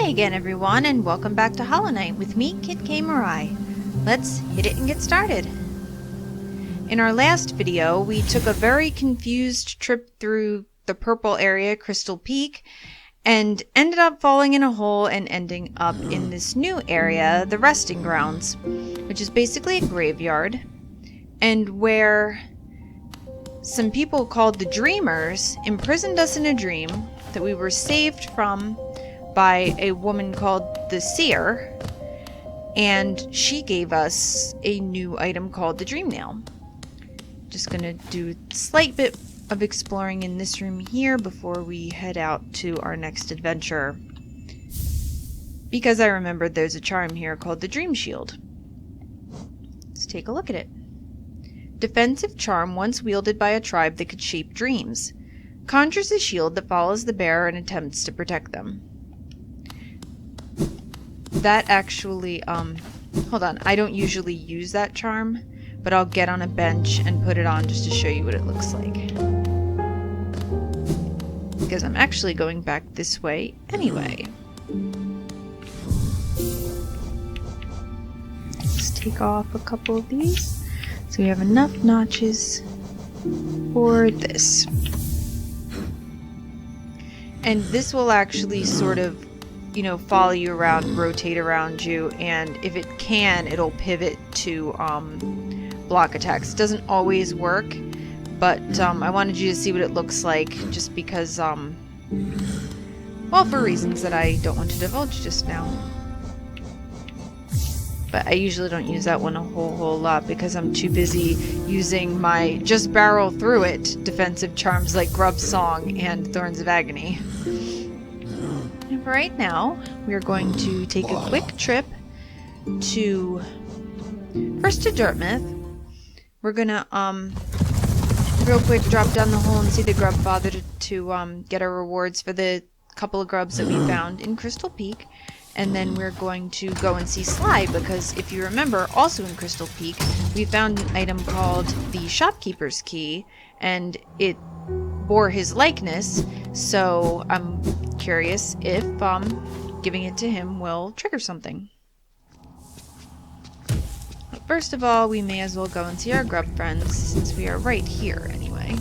again, everyone, and welcome back to Hollow Knight with me, Kit K. Mirai. Let's hit it and get started. In our last video, we took a very confused trip through the purple area, Crystal Peak, and ended up falling in a hole and ending up in this new area, the Resting Grounds, which is basically a graveyard, and where some people called the Dreamers imprisoned us in a dream that we were saved from by a woman called the Seer, and she gave us a new item called the Dream Nail. Just gonna do a slight bit of exploring in this room here before we head out to our next adventure, because I remembered there's a charm here called the Dream Shield. Let's take a look at it. Defensive charm once wielded by a tribe that could shape dreams. Conjures a shield that follows the bearer and attempts to protect them. That actually, hold on, I don't usually use that charm, but I'll get on a bench and put it on just to show you what it looks like. Because I'm actually going back this way anyway. Let's take off a couple of these. So we have enough notches for this. And this will actually sort of, you know, follow you around, rotate around you, and if it can, it'll pivot to block attacks. It doesn't always work, but I wanted you to see what it looks like, just because, well, for reasons that I don't want to divulge just now. But I usually don't use that one a whole lot because I'm too busy using my just barrel through it defensive charms like Grub Song and Thorns of Agony. And for right now, we are going to take a quick trip to first to Dirtmouth. We're gonna real quick drop down the hole and see the Grub Father to get our rewards for the couple of grubs that we found in Crystal Peak. And then we're going to go and see Sly, because if you remember, also in Crystal Peak, we found an item called the Shopkeeper's Key, and it bore his likeness, so I'm curious if giving it to him will trigger something. But first of all, we may as well go and see our grub friends, since we are right here anyway.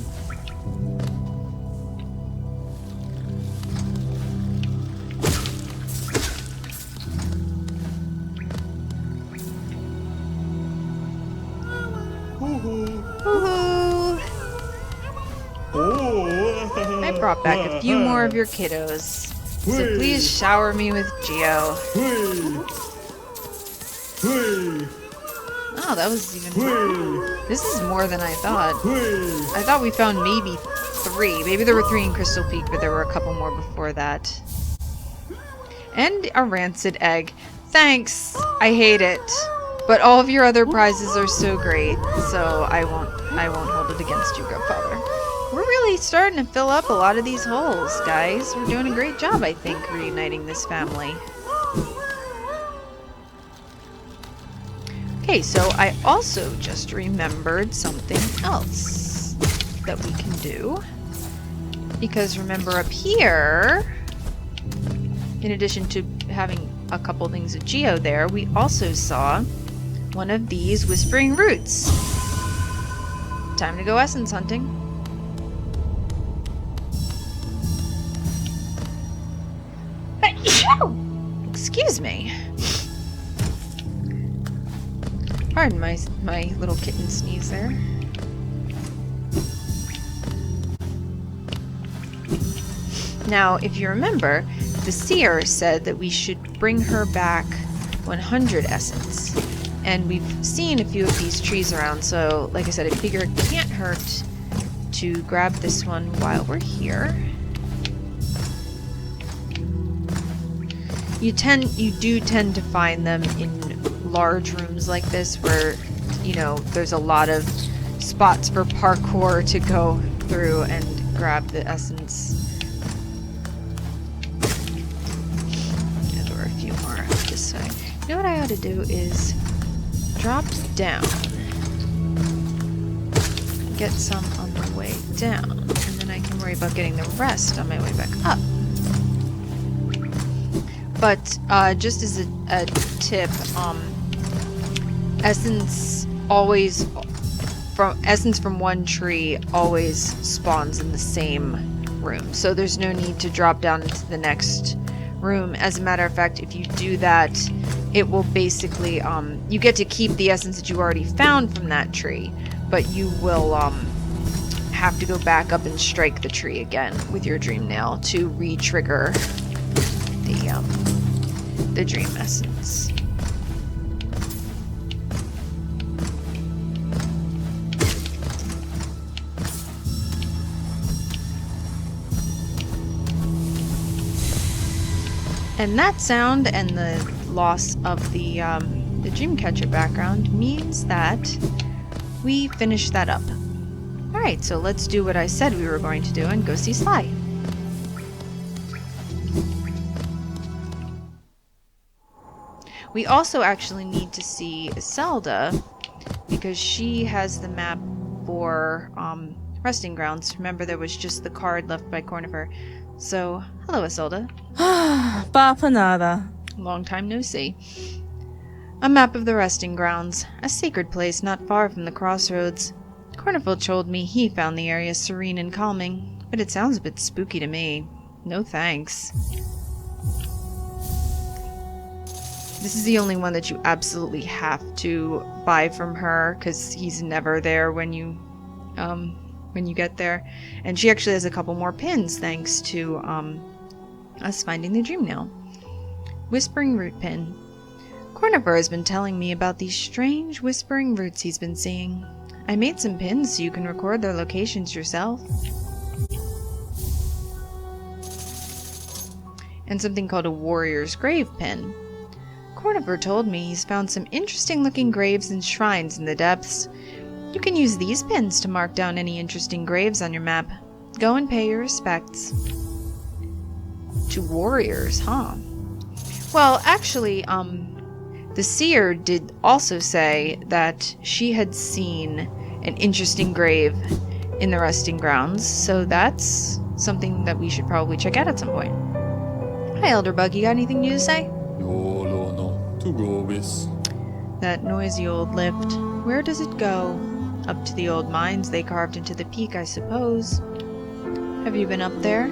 I brought back a few more of your kiddos, so please shower me with Geo. Oh, that was even... This is more than I thought. I thought we found maybe 3. Maybe there were 3 in Crystal Peak, but there were a couple more before that. And a rancid egg. Thanks! I hate it. But all of your other prizes are so great, so I won't hold it against you, Grubfather. We're really starting to fill up a lot of these holes, guys. We're doing a great job, I think, reuniting this family. Okay, so I also just remembered something else that we can do. Because remember up here, in addition to having a couple things of Geo there, we also saw one of these whispering roots. Time to go essence hunting. Excuse me. Pardon my little kitten sneeze there. Now, if you remember, the Seer said that we should bring her back 100 essence. And we've seen a few of these trees around, so like I said, I figure it can't hurt to grab this one while we're here. You do tend to find them in large rooms like this where, you know, there's a lot of spots for parkour to go through and grab the essence. Yeah, there were a few more this way. You know what I ought to do is drop down, get some on the way down, and then I can worry about getting the rest on my way back up. But just as a tip, essence from one tree always spawns in the same room. So there's no need to drop down into the next room. As a matter of fact, if you do that, it will basically, you get to keep the essence that you already found from that tree, but you will have to go back up and strike the tree again with your dream nail to re-trigger the dream essence. And that sound and the loss of the Dreamcatcher background means that we finished that up. Alright, so let's do what I said we were going to do and go see Sly. We also actually need to see Zelda because she has the map for resting grounds. Remember, there was just the card left by Cornifer. So, hello, Isolda. Papa nada. Long time no see. A map of the resting grounds, a sacred place not far from the crossroads. Cornifer told me he found the area serene and calming, but it sounds a bit spooky to me. No thanks. This is the only one that you absolutely have to buy from her, because he's never there when you get there. And she actually has a couple more pins thanks to us finding the dream nail. Whispering root pin. Cornifer has been telling me about these strange whispering roots he's been seeing. I made some pins so you can record their locations yourself. And something called a warrior's grave pin. Cornifer told me he's found some interesting looking graves and shrines in the depths. You can use these pins to mark down any interesting graves on your map. Go and pay your respects. To warriors, huh? Well, actually, the seer did also say that she had seen an interesting grave in the resting grounds, so that's something that we should probably check out at some point. Hi, Elderbug, you got anything new to say? That noisy old lift. Where does it go? Up to the old mines they carved into the peak, I suppose. Have you been up there?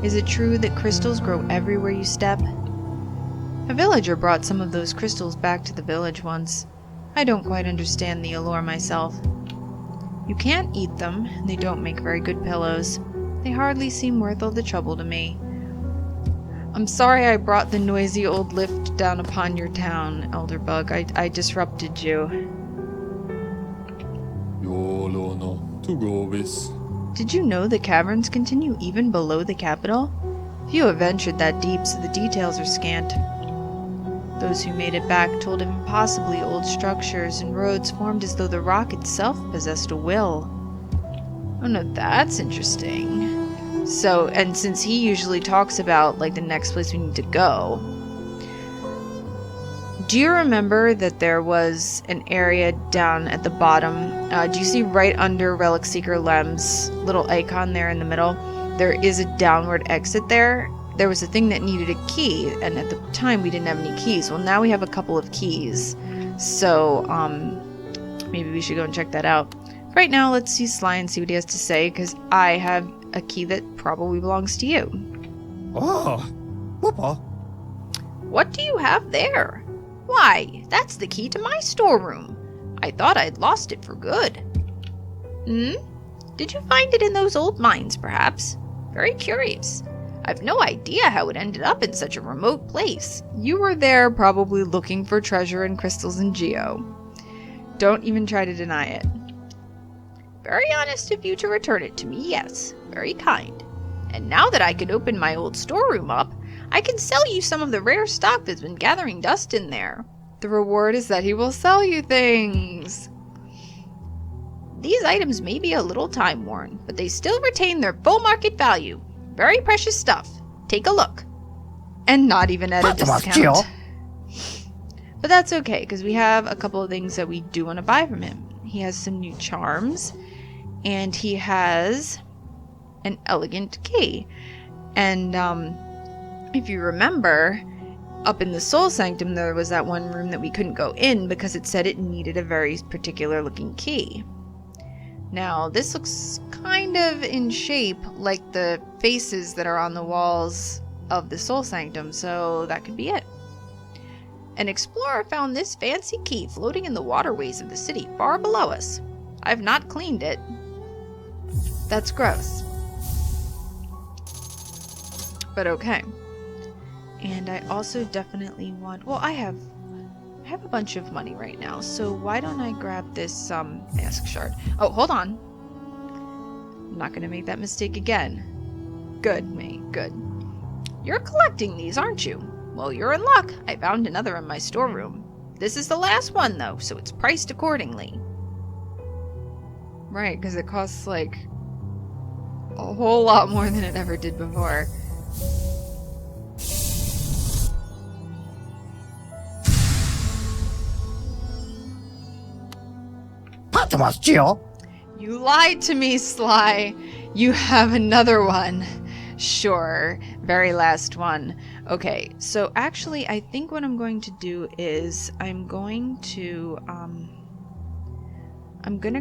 Is it true that crystals grow everywhere you step? A villager brought some of those crystals back to the village once. I don't quite understand the allure myself. You can't eat them, and they don't make very good pillows. They hardly seem worth all the trouble to me. I'm sorry I brought the noisy old lift down upon your town, Elderbug. I disrupted you. Did you know the caverns continue even below the capital? Few have ventured that deep, so the details are scant. Those who made it back told of impossibly old structures and roads formed as though the rock itself possessed a will. Oh no, that's interesting. So, and since he usually talks about, like, the next place we need to go, do you remember that there was an area down at the bottom? Do you see right under Relic Seeker Lem's little icon there in the middle? There is a downward exit there. There was a thing that needed a key, and at the time we didn't have any keys. Well, now we have a couple of keys. So, maybe we should go and check that out. Right now, let's see Sly and see what he has to say, because I have a key that probably belongs to you. Oh, Papa. What do you have there? Why, that's the key to my storeroom. I thought I'd lost it for good. Did you find it in those old mines, perhaps? Very curious. I've no idea how it ended up in such a remote place. You were there probably looking for treasure and crystals and geo. Don't even try to deny it. Very honest of you to return it to me, yes. Very kind. And now that I can open my old storeroom up, I can sell you some of the rare stock that's been gathering dust in there. The reward is that he will sell you things. These items may be a little time-worn, but they still retain their full market value. Very precious stuff. Take a look. And not even at a discount. But that's okay, because we have a couple of things that we do want to buy from him. He has some new charms, and he has an elegant key. And if you remember, up in the Soul Sanctum, there was that one room that we couldn't go in because it said it needed a very particular looking key. Now, this looks kind of in shape like the faces that are on the walls of the Soul Sanctum, so that could be it. An explorer found this fancy key floating in the waterways of the city far below us. I've not cleaned it. That's gross. But okay. And I also definitely want... Well, I have a bunch of money right now, so why don't I grab this mask shard? Oh, hold on. I'm not going to make that mistake again. Good, me. Good. You're collecting these, aren't you? Well, you're in luck. I found another in my storeroom. This is the last one, though, so it's priced accordingly. Right, because it costs, like, a whole lot more than it ever did before. You lied to me, Sly. You have another one. Sure. Very last one. Okay, so actually I think what I'm going to do is I'm going to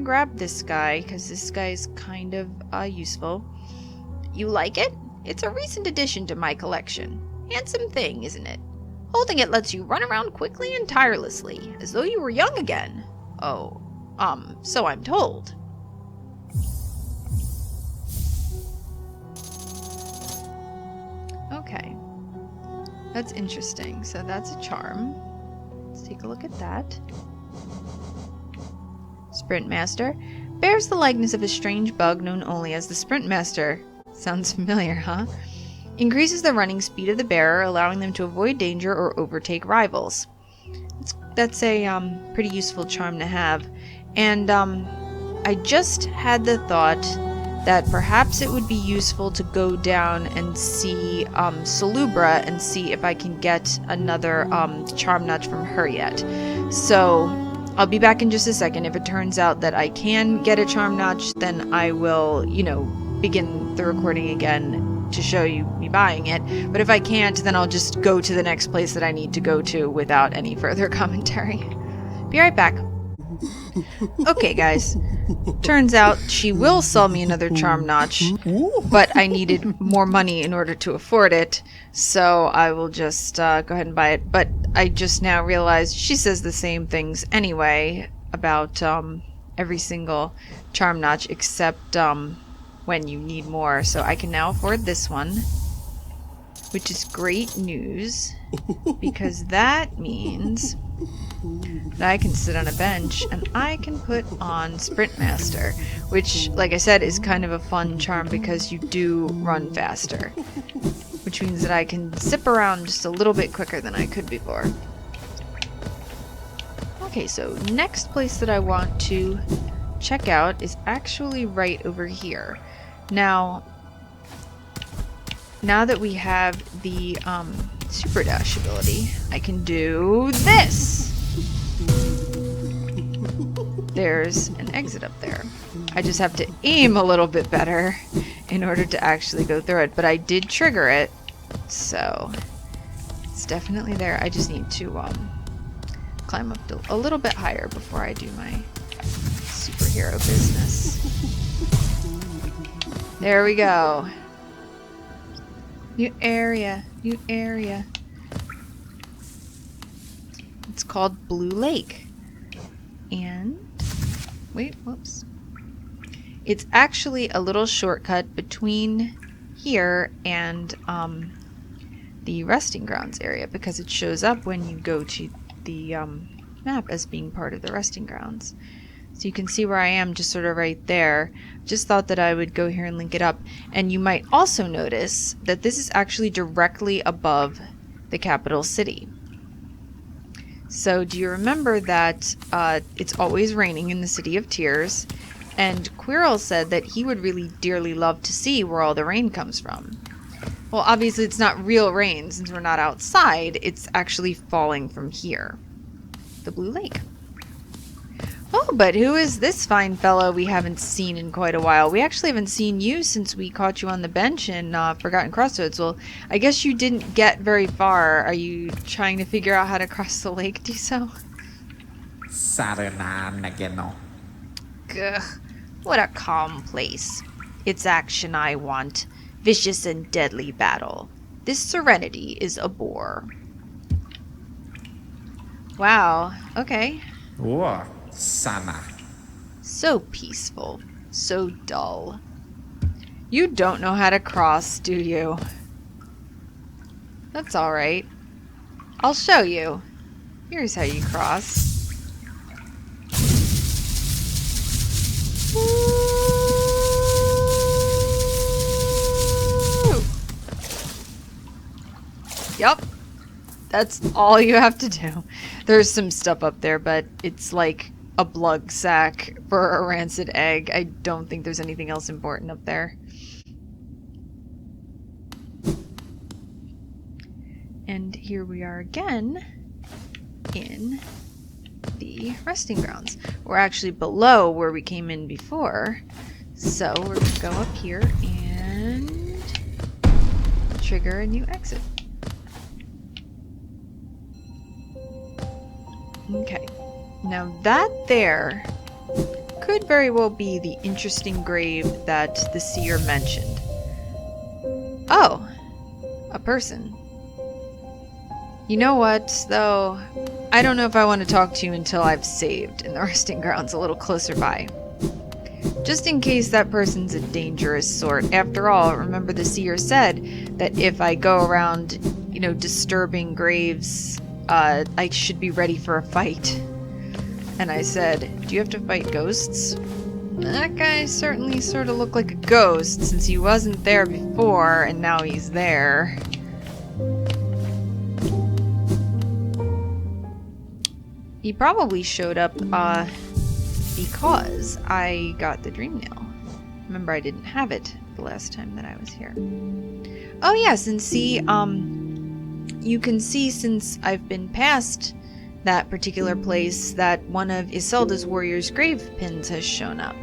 grab this guy because this guy's kind of useful. You like it? It's a recent addition to my collection. Handsome thing, isn't it? Holding it lets you run around quickly and tirelessly, as though you were young again. Oh, so I'm told. Okay. That's interesting. So that's a charm. Let's take a look at that. Sprint Master. Bears the likeness of a strange bug known only as the Sprint Master. Sounds familiar, huh? Increases the running speed of the bearer, allowing them to avoid danger or overtake rivals. That's a pretty useful charm to have. And I just had the thought that perhaps it would be useful to go down and see Salubra and see if I can get another charm notch from her yet. So I'll be back in just a second. If it turns out that I can get a charm notch, then I will, begin the recording again to show you me buying it. But if I can't, then I'll just go to the next place that I need to go to without any further commentary. Be right back. Okay, guys. Turns out she will sell me another charm notch, but I needed more money in order to afford it, so I will just go ahead and buy it. But I just now realized she says the same things anyway about every single charm notch except when you need more. So I can now afford this one, which is great news because that means that I can sit on a bench and I can put on Sprint Master, which, like I said, is kind of a fun charm because you do run faster, which means that I can zip around just a little bit quicker than I could before. Okay, so next place that I want to check out is actually right over here. Now that we have the Super Dash ability, I can do this! There's an exit up there. I just have to aim a little bit better in order to actually go through it, but I did trigger it, so it's definitely there. I just need to climb up a little bit higher before I do my superhero business. There we go. New area. New area. It's called Blue Lake. And... wait, whoops. It's actually a little shortcut between here and the resting grounds area because it shows up when you go to the map as being part of the resting grounds. So you can see where I am, just sort of right there. Just thought that I would go here and link it up. And you might also notice that this is actually directly above the capital city. So do you remember that it's always raining in the City of Tears? And Quirrell said that he would really dearly love to see where all the rain comes from. Well, obviously it's not real rain since we're not outside. It's actually falling from here. The Blue Lake. Oh, but who is this fine fellow we haven't seen in quite a while? We actually haven't seen you since we caught you on the bench in Forgotten Crossroads. Well, I guess you didn't get very far. Are you trying to figure out how to cross the lake, Diso? Gah, what a calm place. It's action I want. Vicious and deadly battle. This serenity is a bore. Wow, okay. So peaceful, so dull. You don't know how to cross, do you? That's alright. I'll show you. Here's how you cross. Woo! Yup. That's all you have to do. There's some stuff up there, but it's like a blug sack for a rancid egg. I don't think there's anything else important up there. And here we are again in the resting grounds. We're actually below where we came in before. So we're going to go up here and trigger a new exit. Okay, now that there could very well be the interesting grave that the seer mentioned. Oh, a person. You know what, though? I don't know if I want to talk to you until I've saved in the resting grounds a little closer by. Just in case that person's a dangerous sort. After all, remember the seer said that if I go around, you know, disturbing graves, I should be ready for a fight. And I said, do you have to fight ghosts? That guy certainly sort of looked like a ghost since he wasn't there before and now he's there. He probably showed up, because I got the dream nail. Remember, I didn't have it the last time that I was here. Oh yes, and see, you can see since I've been past that particular place that one of Iselda's warriors' grave pins has shown up.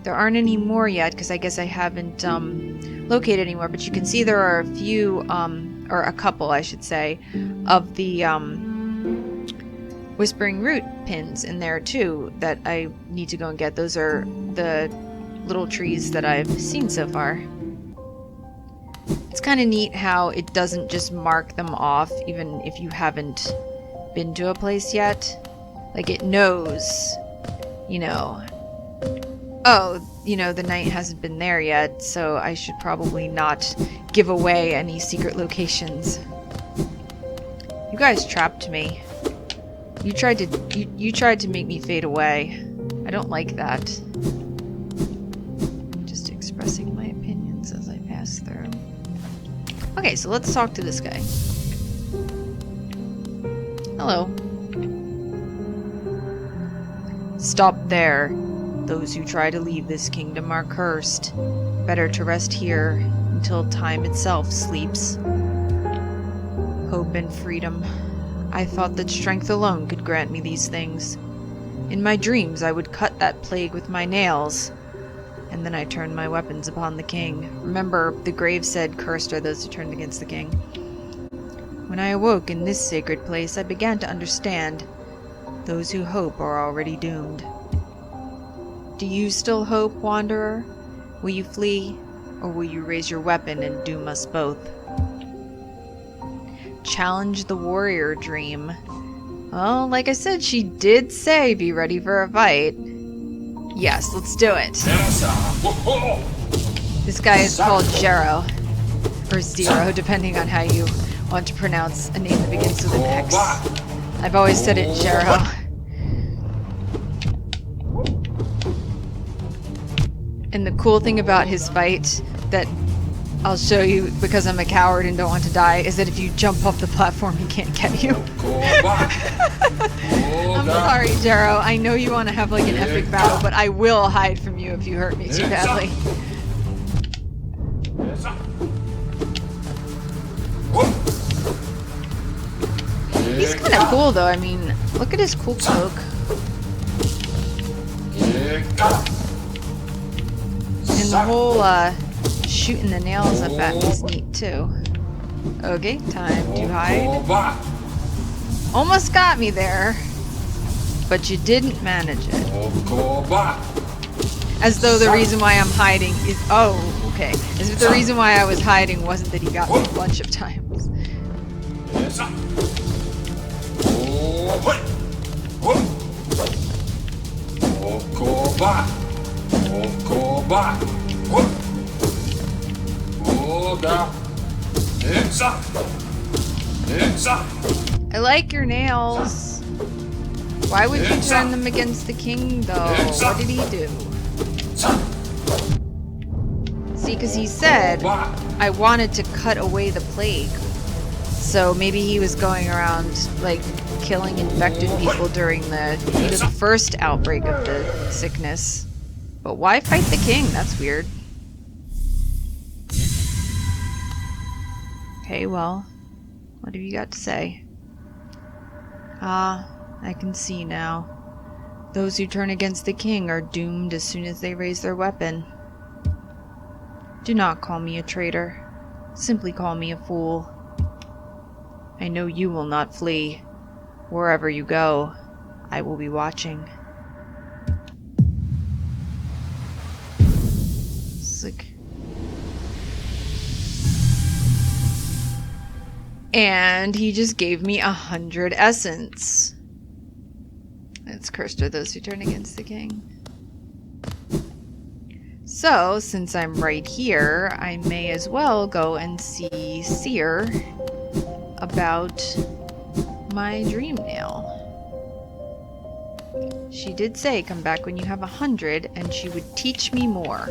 There aren't any more yet, because I guess I haven't located any more, but you can see there are a few, or a couple, I should say, of the Whispering Root pins in there too that I need to go and get. Those are the little trees that I've seen so far. It's kind of neat how it doesn't just mark them off even if you haven't been to a place yet. Like it knows, you know, oh, you know, the knight hasn't been there yet, so I should probably not give away any secret locations. You guys trapped me. You tried to make me fade away. I don't like that. Just expressing my opinions as I pass through. Okay, so let's talk to this guy. Hello. Stop there. Those who try to leave this kingdom are cursed. Better to rest here until time itself sleeps. Hope and freedom. I thought that strength alone could grant me these things. In my dreams, I would cut that plague with my nails, and then I turned my weapons upon the king. Remember, the grave said, cursed are those who turned against the king. When I awoke in this sacred place, I began to understand. Those who hope are already doomed. Do you still hope, wanderer? Will you flee, or will you raise your weapon and doom us both? Challenge the warrior dream. Well, like I said, she did say be ready for a fight. Yes, let's do it. This guy is called Jero. Or Zero, depending on how you want to pronounce a name that begins with an X. I've always said it Jero. And the cool thing about his fight that I'll show you, because I'm a coward and don't want to die, is that if you jump off the platform, he can't get you. I'm sorry, Jero. I know you want to have like an epic battle, but I will hide from you if you hurt me too badly. He's kind of cool, though. I mean, Look at his cool cloak. And the whole shooting the nails up at me is neat too. Okay, time to hide. Almost got me there, but you didn't manage it. As though the reason why I'm hiding is... Oh, okay. As if the reason why I was hiding wasn't that he got me a bunch of times. I like your nails. Why would you turn them against the king, though? What did he do? See, because he said, I wanted to cut away the plague. So maybe he was going around, like, killing infected people during the first outbreak of the sickness. But why fight the king? That's weird. Okay, well, what have you got to say? Ah, I can see now. Those who turn against the king are doomed as soon as they raise their weapon. Do not call me a traitor. Simply call me a fool. I know you will not flee. Wherever you go, I will be watching. Sick. And he just gave me 100 essence. It's cursed are those who turn against the king. So, since I'm right here, I may as well go and see Seer about my dream nail. She did say come back when you have 100 and she would teach me more.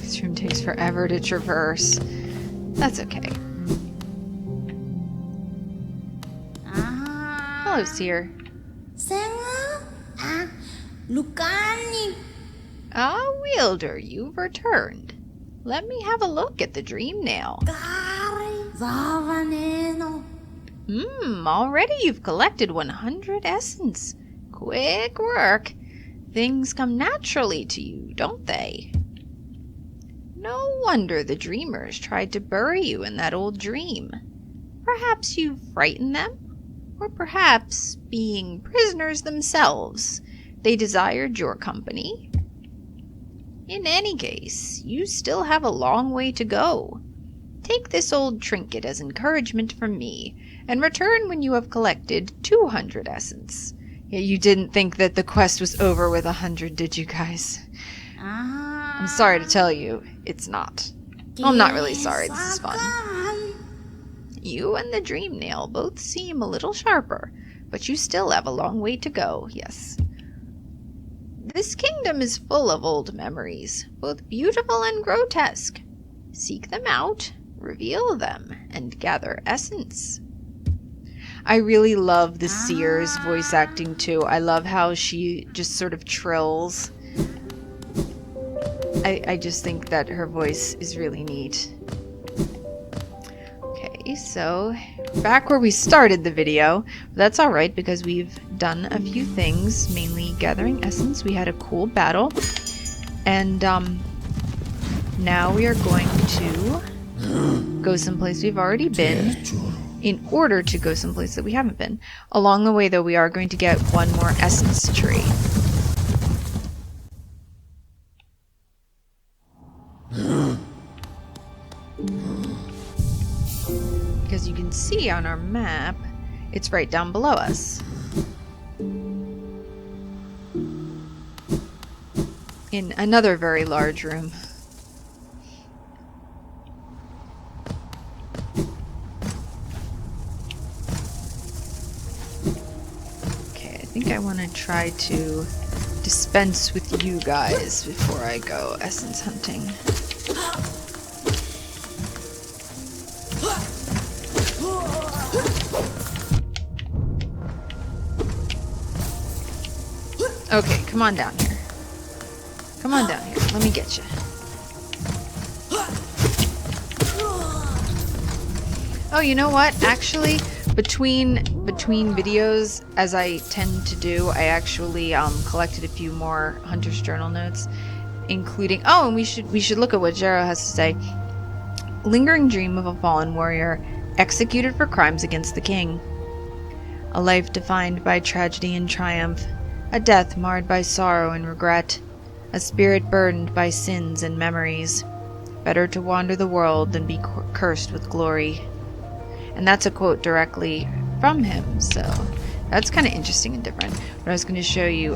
This room takes forever to traverse. That's okay. Hello, Seer. Ah, Wielder, you've returned. Let me have a look at the dream nail. Already you've collected 100 essence. Quick work. Things come naturally to you, don't they? No wonder the dreamers tried to bury you in that old dream. Perhaps you frightened them? Or perhaps, being prisoners themselves, they desired your company? In any case, you still have a long way to go. Take this old trinket as encouragement from me, and return when you have collected 200 essence. Yeah, you didn't think that the quest was over with 100, did you guys? I'm sorry to tell you, it's not. Well, I'm not really sorry, this is fun. You and the dream nail both seem a little sharper, but you still have a long way to go, yes. This kingdom is full of old memories, both beautiful and grotesque. Seek them out, reveal them, and gather essence. I really love the Seer's voice acting too. I love how she just sort of trills. I just think that her voice is really neat. Okay, so back where we started the video. That's alright because we've done a few things, mainly gathering essence. We had a cool battle. And now we are going to go someplace we've already been in order to go someplace that we haven't been. Along the way though, we are going to get one more essence tree. Because you can see on our map, it's right down below us. In another very large room. Okay, I think I want to try to dispense with you guys before I go essence hunting. Okay, come on down here. Come on down here. Let me get you. Oh, you know what? Actually, between videos, as I tend to do, I actually collected a few more Hunter's Journal notes, including. Oh, and we should look at what Jero has to say. Lingering dream of a fallen warrior executed for crimes against the king. A life defined by tragedy and triumph, a death marred by sorrow and regret, a spirit burdened by sins and memories. Better to wander the world than be cursed with glory. And that's a quote directly from him, so that's kind of interesting and different. But I was going to show you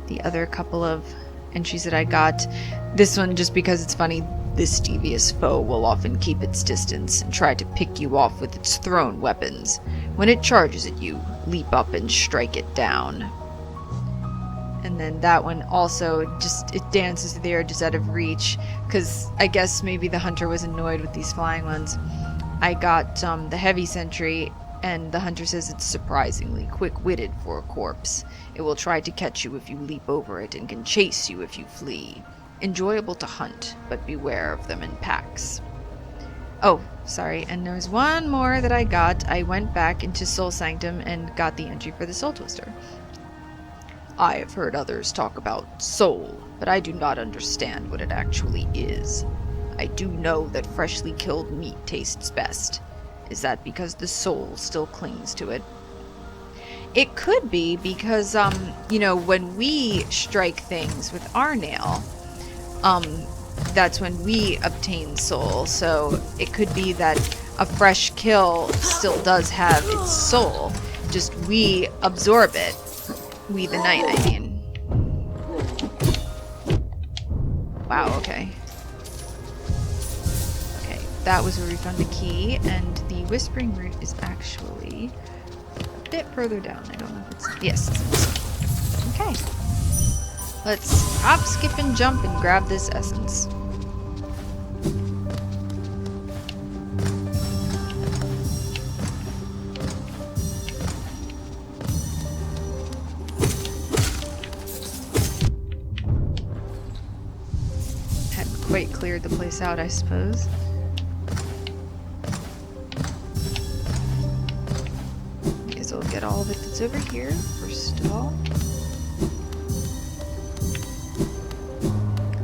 the other couple of entries that I got. This one, just because it's funny, this devious foe will often keep its distance and try to pick you off with its thrown weapons. When it charges at you, leap up and strike it down. And then that one also, just it dances through the air just out of reach, because I guess maybe the hunter was annoyed with these flying ones. I got the heavy sentry, and the hunter says it's surprisingly quick-witted for a corpse. It will try to catch you if you leap over it and can chase you if you flee. Enjoyable to hunt, but beware of them in packs. Oh, sorry, and there's one more that I got. I went back into Soul Sanctum and got the entry for the Soul Twister. I have heard others talk about soul, but I do not understand what it actually is. I do know that freshly killed meat tastes best. Is that because the soul still clings to it? It could be because, when we strike things with our nail, that's when we obtain soul. So it could be that a fresh kill still does have its soul. Just we absorb it. We the knight, I mean. Wow, okay. Okay, that was where we found the key, and the Whispering Root is actually a bit further down. I don't know if it's... Yes, it's this one. Okay. Let's hop, skip, and jump and grab this essence. Quite cleared the place out, I suppose. Okay, so we'll get all of it that's over here, first of all.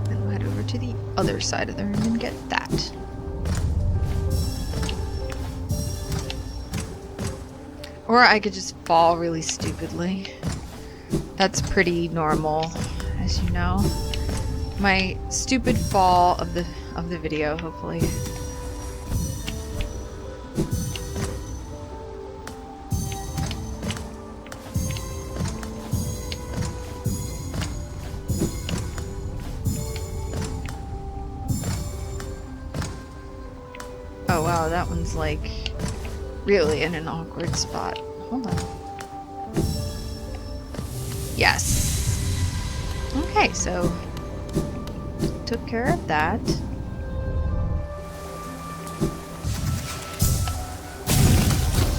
Then we'll head over to the other side of the room and get that. Or I could just fall really stupidly. That's pretty normal, as you know. My stupid fall of the video, hopefully. Oh wow, that one's like really in an awkward spot. Hold on. Yes. Okay, so took care of that.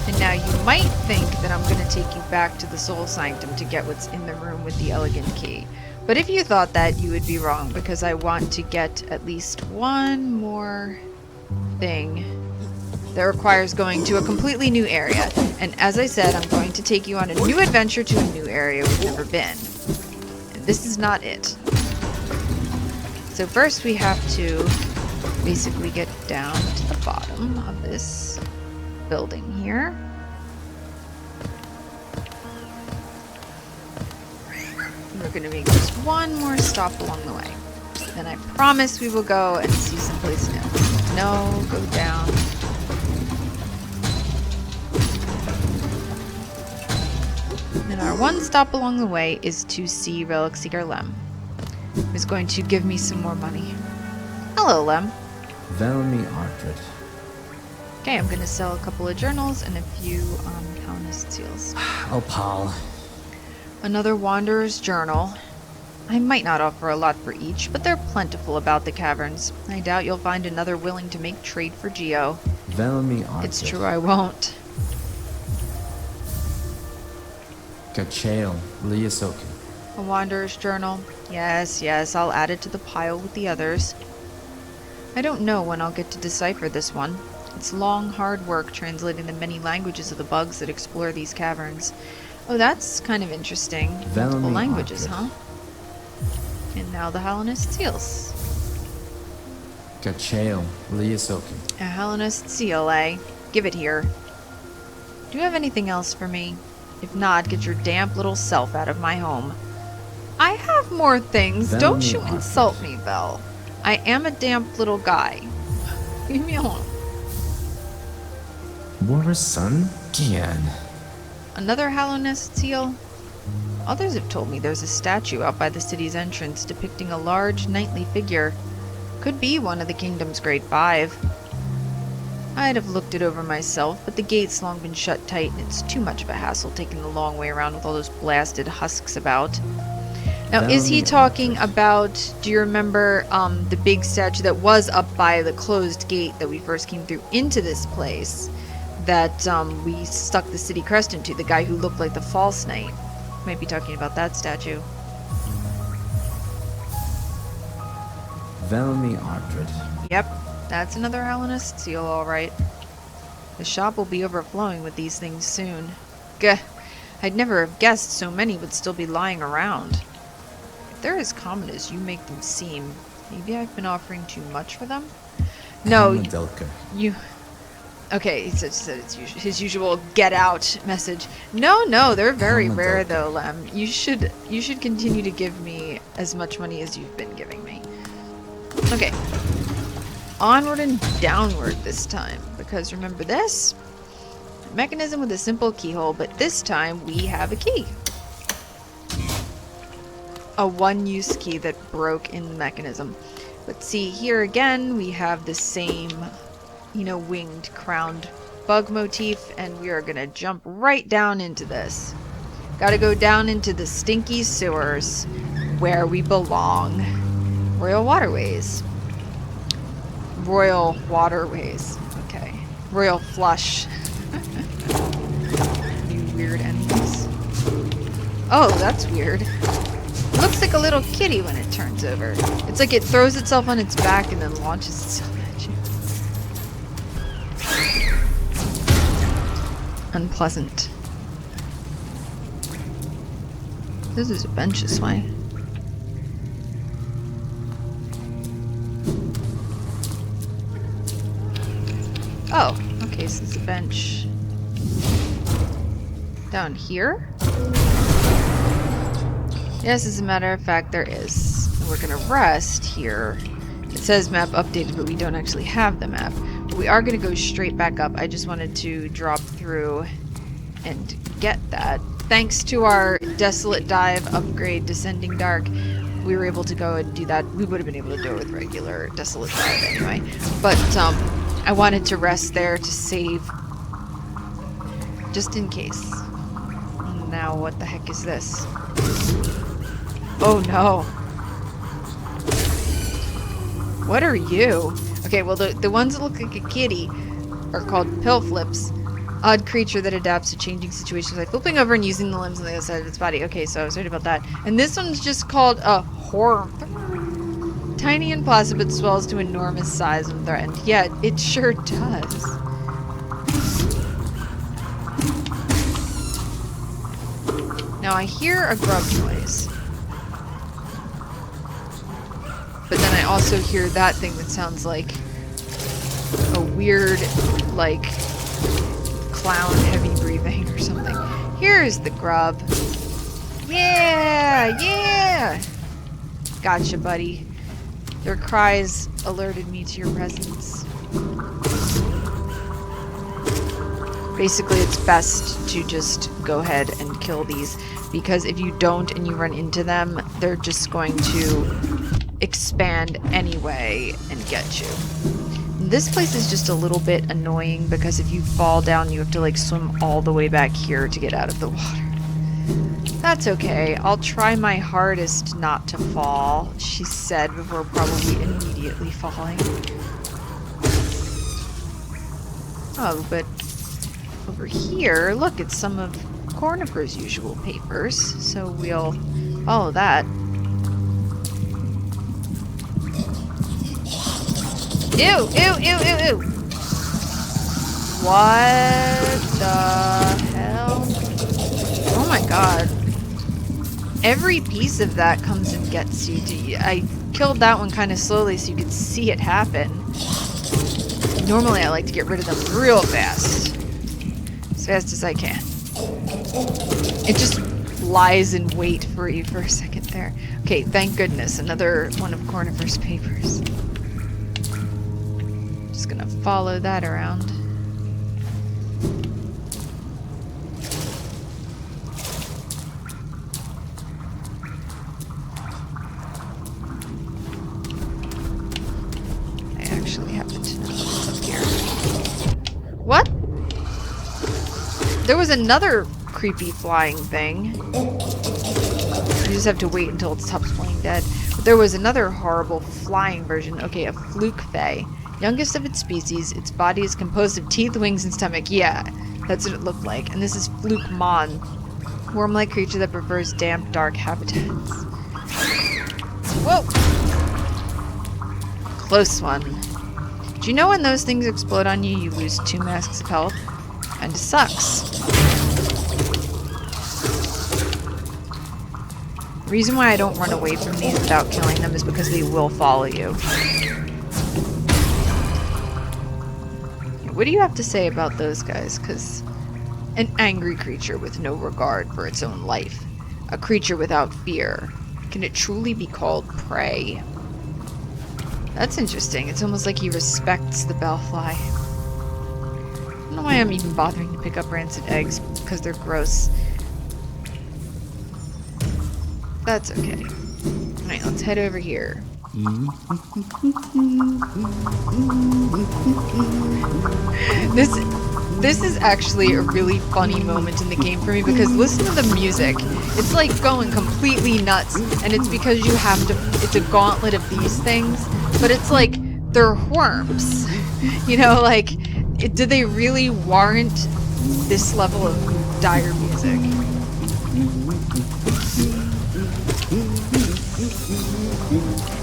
And now you might think that I'm going to take you back to the Soul Sanctum to get what's in the room with the elegant key. But if you thought that, you would be wrong, because I want to get at least one more thing that requires going to a completely new area. And as I said, I'm going to take you on a new adventure to a new area we've never been. And this is not it. So first we have to basically get down to the bottom of this building here. And we're going to make just one more stop along the way. Then I promise we will go and see someplace new. No, go down. And our one stop along the way is to see Relic Seeker Lem, who's going to give me some more money. Hello, Lem. Velmi Artred. Okay, I'm going to sell a couple of journals and a few colonist seals. Oh, pal. Another Wanderer's Journal. I might not offer a lot for each, but they're plentiful about the caverns. I doubt you'll find another willing to make trade for Geo. Velmi Artred. It's true, I won't. Gachael Liasokin. A Wanderer's Journal. Yes, I'll add it to the pile with the others. I don't know when I'll get to decipher this one. It's long, hard work translating the many languages of the bugs that explore these caverns. Oh, that's kind of interesting. Multiple Velmi languages, Arctic. huh? And now the Hellenist seals. Gachael, Liasoki. A Hellenist seal, eh? Give it here. Do you have anything else for me? If not, get your damp little self out of my home. I have more things. Don't you Velmi insult me, Belle. I am a damp little guy. Leave me alone. Warasun Gian. Another Hellenist seal? Others have told me there's a statue out by the city's entrance depicting a large knightly figure. Could be one of the kingdom's great five. I'd have looked it over myself, but the gate's long been shut tight and it's too much of a hassle taking the long way around with all those blasted husks about. Now, is he talking about, do you remember the big statue that was up by the closed gate that we first came through into this place that we stuck the city crest into, the guy who looked like the false knight? Might be talking about that statue. Velmi Artrid. Yep, that's another Hellenist seal, all right. The shop will be overflowing with these things soon. Gah, I'd never have guessed so many would still be lying around. If they're as common as you make them seem, maybe I've been offering too much for them? No, Delka. you... Okay, he said it's his usual get out message. No, they're very rare though, Lem. You should continue to give me as much money as you've been giving me. Okay. Onward and downward this time, because remember this? A mechanism with a simple keyhole, but this time we have a key. A one-use key that broke in the mechanism. But see, here again, we have the same, winged, crowned bug motif, and we are gonna jump right down into this. Gotta go down into the stinky sewers, where we belong. Royal Waterways. Royal Waterways. Okay. Royal Flush. You weird enemies. Oh, that's weird. It looks like a little kitty when it turns over. It's like it throws itself on its back and then launches itself at you. Unpleasant. This is a bench this way. Oh, okay, so it's a bench. Down here? Yes, as a matter of fact, there is. And we're gonna rest here. It says map updated, but we don't actually have the map. But we are gonna go straight back up. I just wanted to drop through and get that. Thanks to our Desolate Dive upgrade, Descending Dark, we were able to go and do that. We would have been able to do it with regular Desolate Dive anyway. But, I wanted to rest there to save. Just in case. Now, what the heck is this? Oh no. What are you? Okay, well the ones that look like a kitty are called pill flips. Odd creature that adapts to changing situations by flipping over and using the limbs on the other side of its body. Okay, so I was right about that. And this one's just called a horror. Tiny and placid but swells to enormous size when threatened. Yeah, it sure does. Now I hear a grub noise. But then I also hear that thing that sounds like a weird, like, clown heavy breathing or something. Here's the grub. Yeah! Gotcha, buddy. Their cries alerted me to your presence. Basically, it's best to just go ahead and kill these, because if you don't and you run into them, they're just going to expand anyway and get you. This place is just a little bit annoying because if you fall down, you have to like swim all the way back here to get out of the water. That's okay. I'll try my hardest not to fall, she said before probably immediately falling. Oh, but over here, look, it's some of Cornifer's usual papers, so we'll follow that. Ew! What the hell? Oh my god. Every piece of that comes and gets you. I killed that one kind of slowly so you could see it happen. Normally I like to get rid of them real fast. As fast as I can. It just lies in wait for you for a second there. Okay, thank goodness. Another one of Cornifer's papers. Just gonna follow that around. I actually happen to know what's up here. What? There was another creepy flying thing. You just have to wait until it stops playing dead. But there was another horrible flying version. Okay, a fluke fae. Youngest of its species, its body is composed of teeth, wings, and stomach. Yeah, that's what it looked like. And this is fluke mon. Worm-like creature that prefers damp, dark habitats. Whoa! Close one. Do you know when those things explode on you, you lose 2 masks of health? Kinda sucks. The reason why I don't run away from these without killing them is because they will follow you. What do you have to say about those guys? Because an angry creature with no regard for its own life. A creature without fear. Can it truly be called prey? That's interesting. It's almost like he respects the bellfly. I don't know why I'm even bothering to pick up rancid eggs, because they're gross. That's okay. Alright, let's head over here. This is actually a really funny moment in the game for me because listen to the music. It's like going completely nuts, and it's because you have to, it's a gauntlet of these things, but it's like they're worms. You know, like, do they really warrant this level of dire music?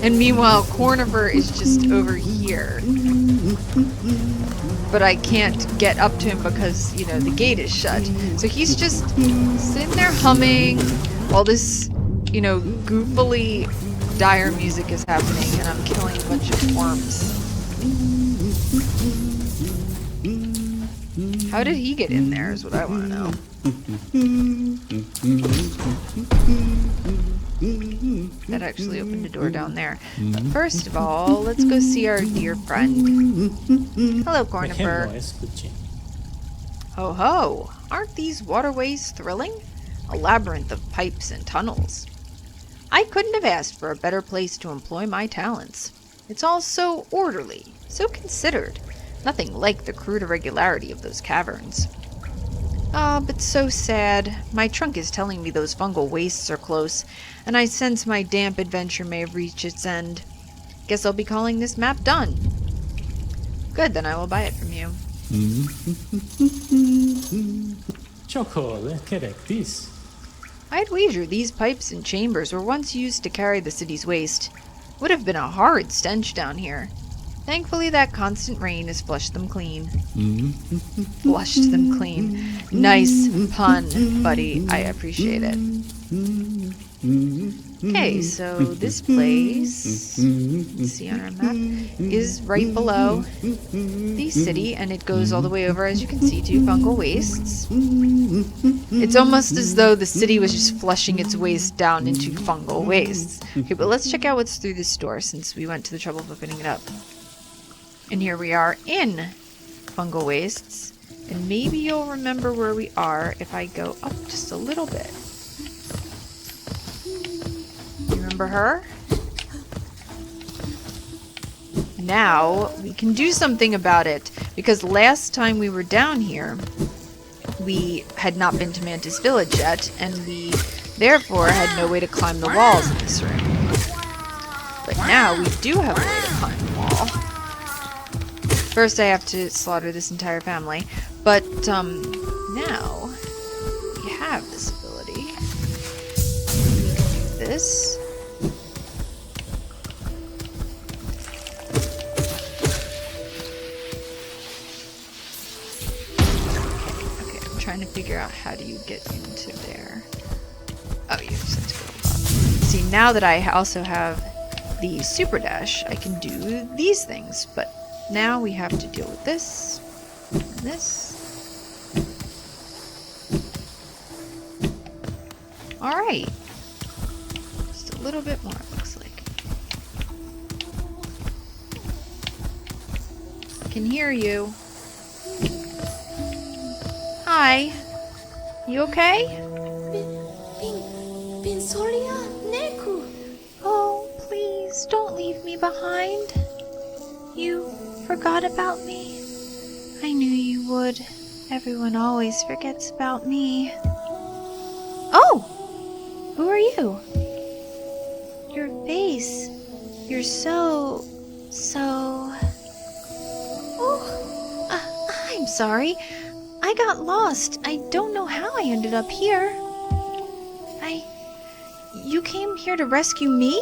And meanwhile, Cornifer is just over here. But I can't get up to him because, you know, the gate is shut. So he's just sitting there humming while this, you know, goofily dire music is happening and I'm killing a bunch of worms. How did he get in there is what I want to know. That actually opened a door down there. But first of all, let's go see our dear friend. Hello, Cornifer. Ho ho! Aren't these waterways thrilling? A labyrinth of pipes and tunnels. I couldn't have asked for a better place to employ my talents. It's all so orderly, so considered. Nothing like the crude irregularity of those caverns. Ah, but so sad. My trunk is telling me those fungal wastes are close, and I sense my damp adventure may have reached its end. Guess I'll be calling this map done. Good, then I will buy it from you. I'd wager these pipes and chambers were once used to carry the city's waste. Would have been a horrid stench down here. Thankfully, that constant rain has flushed them clean. Flushed them clean. Nice pun, buddy. I appreciate it. Okay, so this place, let's see on our map, is right below the city, and it goes all the way over, as you can see, to fungal wastes. It's almost as though the city was just flushing its waste down into fungal wastes. Okay, but let's check out what's through this door, since we went to the trouble of opening it up. And here we are in fungal wastes, and maybe you'll remember where we are if I go up just a little bit. You remember her? Now we can do something about it, because last time we were down here, we had not been to Mantis Village yet, and we therefore had no way to climb the walls in this room. But now we do have a way to climb the wall. First, I have to slaughter this entire family, but now we have this ability. We can do this. figure out how do you get into there. Oh, you just have to go above. See, now that I also have the super dash, I can do these things. But now we have to deal with this and this. Alright. Just a little bit more, it looks like. I can hear you. Hi. You okay? Oh, please, don't leave me behind. You forgot about me? I knew you would. Everyone always forgets about me. Oh! Who are you? Your face. You're so... Oh, I'm sorry. I got lost. I don't know how I ended up here. You came here to rescue me?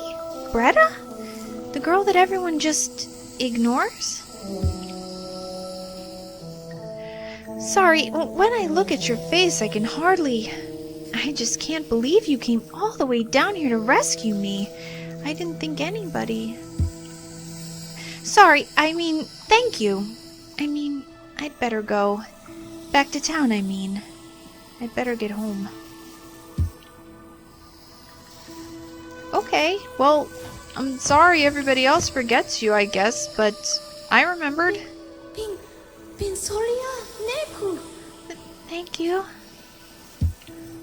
Greta? The girl that everyone just ignores? Sorry, when I look at your face, I can hardly... I just can't believe you came all the way down here to rescue me. I didn't think anybody... Sorry, thank you. I'd better go. Back to town, I'd better get home. Okay, well, I'm sorry everybody else forgets you, I guess, but I remembered. Thank you.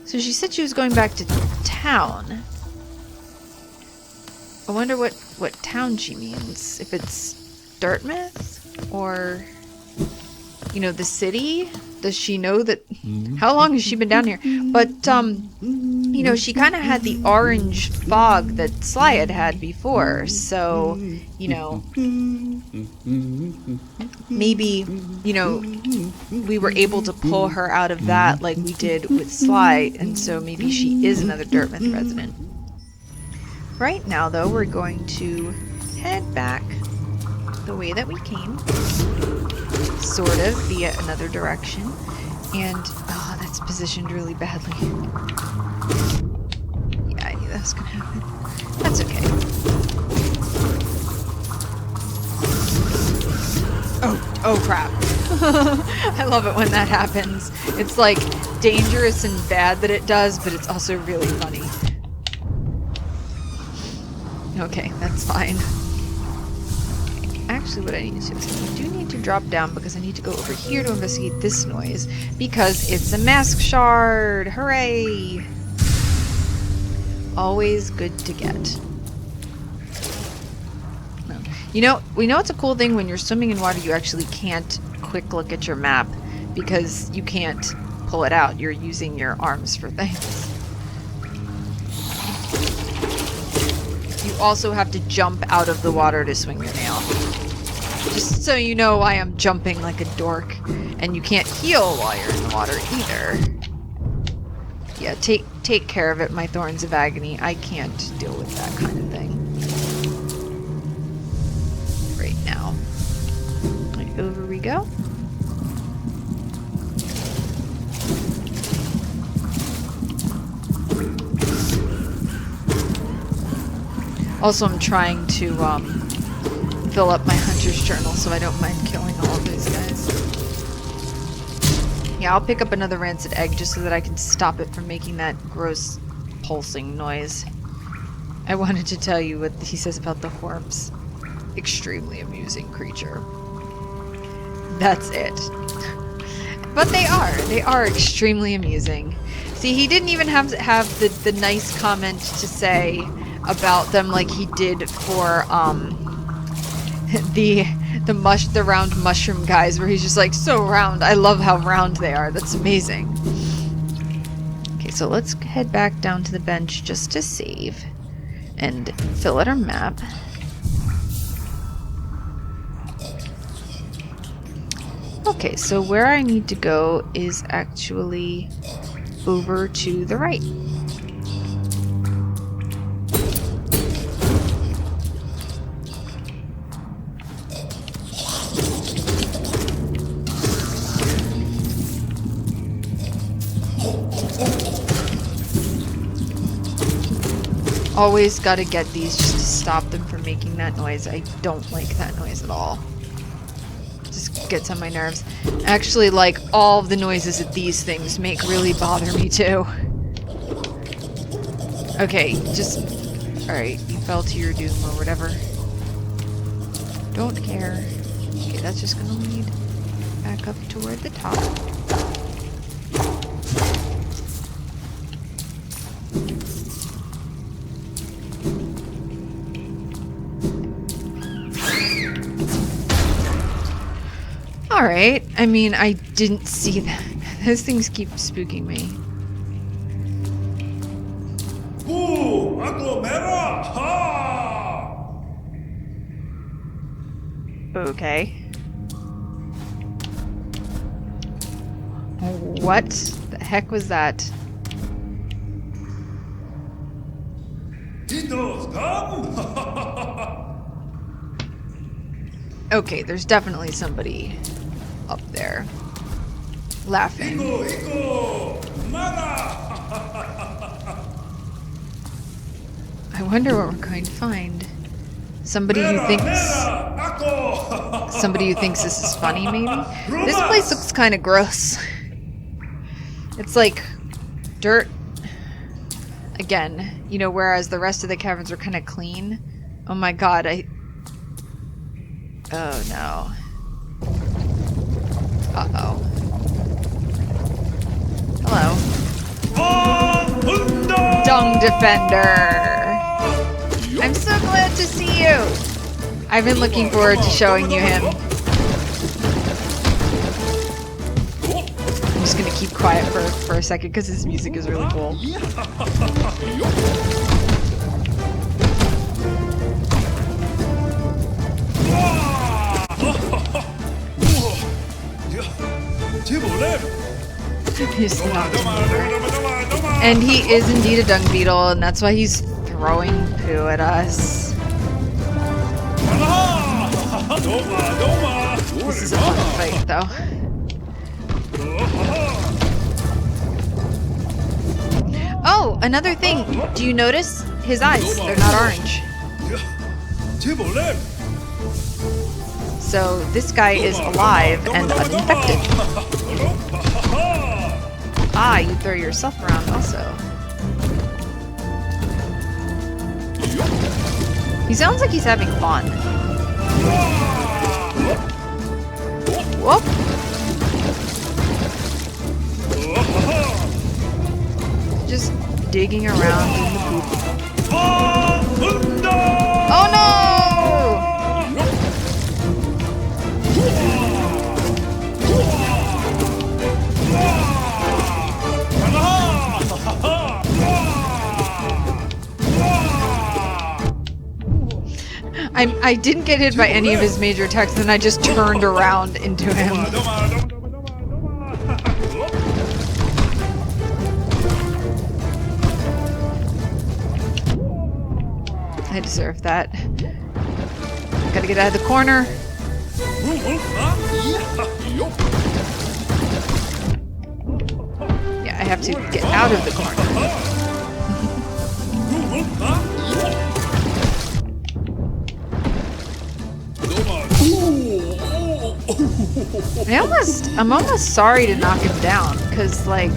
So she said she was going back to town. I wonder what town she means. If it's Dartmouth or, the city? Does she know that? How long has she been down here? But, she kind of had the orange fog that Sly had before. So, maybe, we were able to pull her out of that like we did with Sly. And so maybe she is another Dartmouth resident. Right now, though, we're going to head back the way that we came. Sort of, via another direction. And, oh, that's positioned really badly. Yeah, I knew that was gonna happen. That's okay. Oh crap. I love it when that happens. It's like dangerous and bad that it does, but it's also really funny. Okay, that's fine. Actually, what I need to do is I do need to drop down because I need to go over here to investigate this noise because it's a mask shard. Hooray! Always good to get. We know it's a cool thing when you're swimming in water. You actually can't quick look at your map because you can't pull it out. You're using your arms for things. You also have to jump out of the water to swing your nail. Just so you know why I'm jumping like a dork. And you can't heal while you're in the water either. Yeah, take care of it, my thorns of agony. I can't deal with that kind of thing. Right now. Right, over we go. Also, I'm trying to fill up my hunter's journal so I don't mind killing all of these guys. Yeah, I'll pick up another rancid egg just so that I can stop it from making that gross pulsing noise. I wanted to tell you what he says about the horps. Extremely amusing creature. That's it. But they are extremely amusing. See, he didn't even have to have the nice comment to say about them like he did for the round mushroom guys, where he's just like, so round. I love how round they are. That's amazing. Okay, so let's head back down to the bench just to save and fill out our map. Okay, so where I need to go is actually over to the right. Always gotta get these just to stop them from making that noise. I don't like that noise at all. Just gets on my nerves. Actually, like, all of the noises that these things make really bother me too. Okay, just... Alright, you fell to your doom or whatever. Don't care. Okay, that's just gonna lead back up toward the top. Alright, I mean, I didn't see that. Those things keep spooking me. Okay. What the heck was that? Okay, there's definitely somebody up there laughing. I wonder what we're going to find. Somebody who thinks this is funny, maybe? This place looks kind of gross. It's like dirt. Again, you know, whereas the rest of the caverns are kind of clean. Oh my god, oh no. Uh-oh. Hello. Dung Defender! I'm so glad to see you! I've been looking forward to showing you him. I'm just gonna keep quiet for a second because his music is really cool. He's not. And he is indeed a dung beetle, and that's why he's throwing poo at us. This is a fun fight, though. Oh, another thing. Do you notice his eyes? They're not orange. So this guy is alive and uninfected. Ah, you throw yourself around also. He sounds like he's having fun. Whoop! Just digging around in the poop. Oh no! I didn't get hit by any of his major attacks, and I just turned around into him. I deserve that. Gotta get out of the corner. Yeah, I have to get out of the corner. I'm almost sorry to knock him down, because like